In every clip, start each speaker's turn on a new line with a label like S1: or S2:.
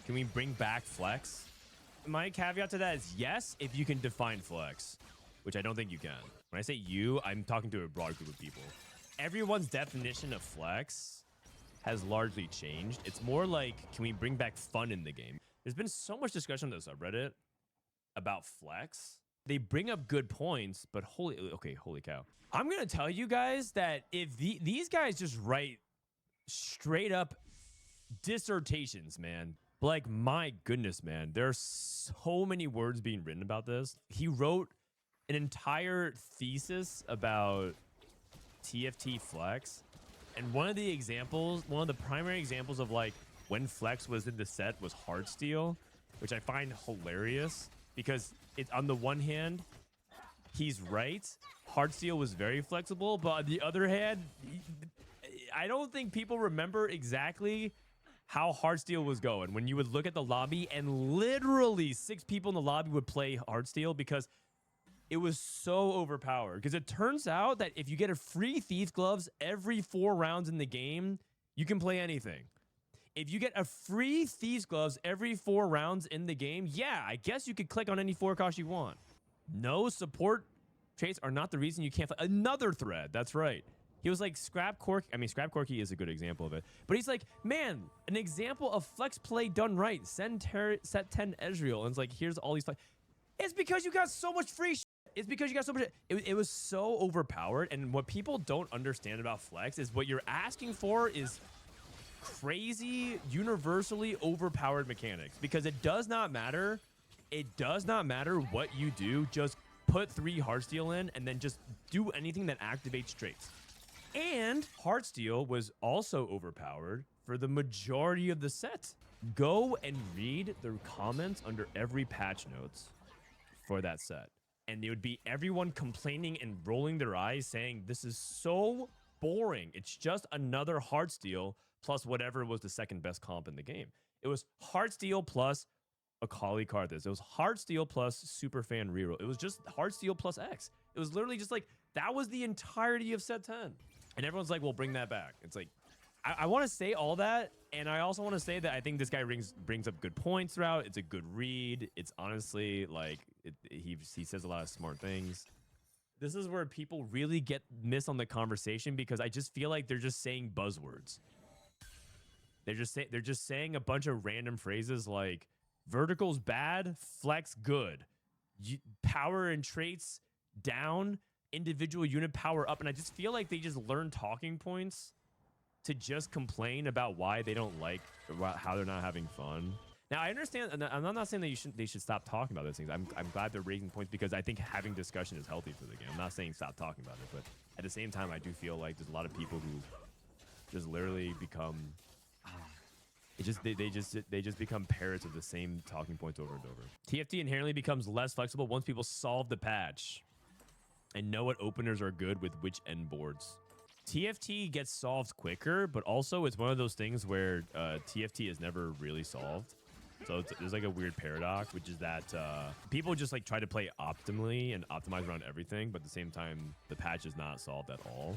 S1: Can we bring back flex? My caveat to that is yes, if you can define flex, which I don't think you can. When I say you, I'm talking to a broad group of people. Everyone's definition of flex has largely changed. It's more like, can we bring back fun in the game? There's been so much discussion on the subreddit about flex. They bring up good points, but holy cow. I'm going to tell you guys that if these guys just write straight up dissertations, man, like, my goodness, man, there's so many words being written about this. He wrote an entire thesis about TFT flex. And one of the primary examples of like when flex was in the set was hardsteel, which I find hilarious because it's, on the one hand, he's right. Hardsteel was very flexible, but on the other hand, I don't think people remember exactly how hardsteel was going. When you would look at the lobby and literally 6 people in the lobby would play hardsteel because it was so overpowered. Because it turns out that if you get a free Thief Gloves every 4 rounds in the game, you can play anything. If you get a free Thieves Gloves every 4 rounds in the game, yeah, I guess you could click on any 4 cost you want. No support traits are not the reason you can't play. Another thread, that's right. He was like, Scrap Corky. I mean, Scrap Corky is a good example of it. But he's like, man, an example of flex play done right. Set 10 Ezreal. And it's like, here's all these flex. It's because you got so much free shit. It's because you got so much. It was so overpowered. And what people don't understand about flex is what you're asking for is crazy, universally overpowered mechanics. Because it does not matter. It does not matter what you do. Just put 3 Heartsteel in and then just do anything that activates traits. And Heartsteel was also overpowered for the majority of the set. Go and read the comments under every patch notes for that set. And it would be everyone complaining and rolling their eyes saying, this is so boring. It's just another Heartsteel plus whatever was the second best comp in the game. It was Heartsteel plus Akali Karthus. It was Heartsteel plus Superfan reroll. It was just Heartsteel plus X. It was literally just like, that was the entirety of set 10. And everyone's like, well, bring that back. It's like, I want to say all that. And I also want to say that I think this guy brings up good points throughout. It's a good read. It's honestly like, he says a lot of smart things. This is where people really get missed on the conversation because I just feel like they're just saying buzzwords. They're just saying a bunch of random phrases like vertical's bad, flex good, power and traits down, individual unit power up. And I just feel like they just learn talking points to just complain about why they don't like, about how they're not having fun. Now, I understand, and I'm not saying that they should stop talking about those things. I'm glad they're raising points because I think having discussion is healthy for the game. I'm not saying stop talking about it, but at the same time, I do feel like there's a lot of people who just literally become, they just become parrots of the same talking points over and over. TFT inherently becomes less flexible once people solve the patch and know what openers are good with which end boards. TFT gets solved quicker, but also it's one of those things where TFT is never really solved. So there's like a weird paradox, which is that people just like try to play optimally and optimize around everything, but at the same time, the patch is not solved at all.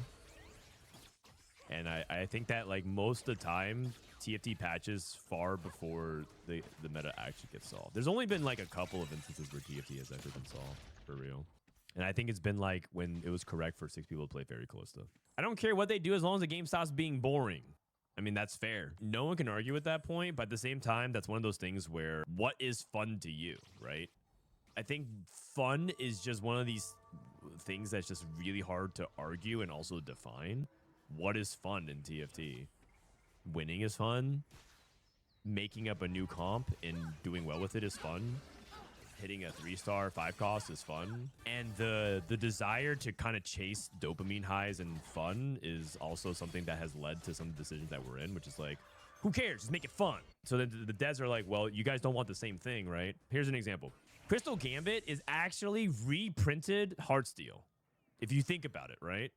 S1: And I think that like most of the time, TFT patches far before the meta actually gets solved. There's only been like a couple of instances where TFT has actually been solved for real. And I think it's been like when it was correct for 6 people to play very close to. I don't care what they do as long as the game stops being boring. I mean, that's fair. No one can argue with that point, but at the same time, that's one of those things where what is fun to you, right? I think fun is just one of these things that's just really hard to argue and also define. What is fun in TFT? Winning is fun. Making up a new comp and doing well with it is fun. Hitting a 3-star 5 cost is fun. And the desire to kind of chase dopamine highs and fun is also something that has led to some decisions that we're in, which is like, who cares? Just make it fun. So then the devs are like, well, you guys don't want the same thing, right? Here's an example. Crystal Gambit is actually reprinted Heartsteel. If you think about it, right?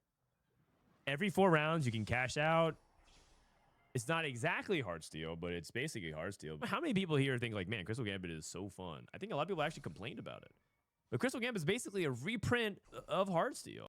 S1: Every 4 rounds, you can cash out. It's not exactly Heartsteel, but it's basically Heartsteel. How many people here think like, man, Crystal Gambit is so fun? I think a lot of people actually complained about it. But Crystal Gambit is basically a reprint of Heartsteel.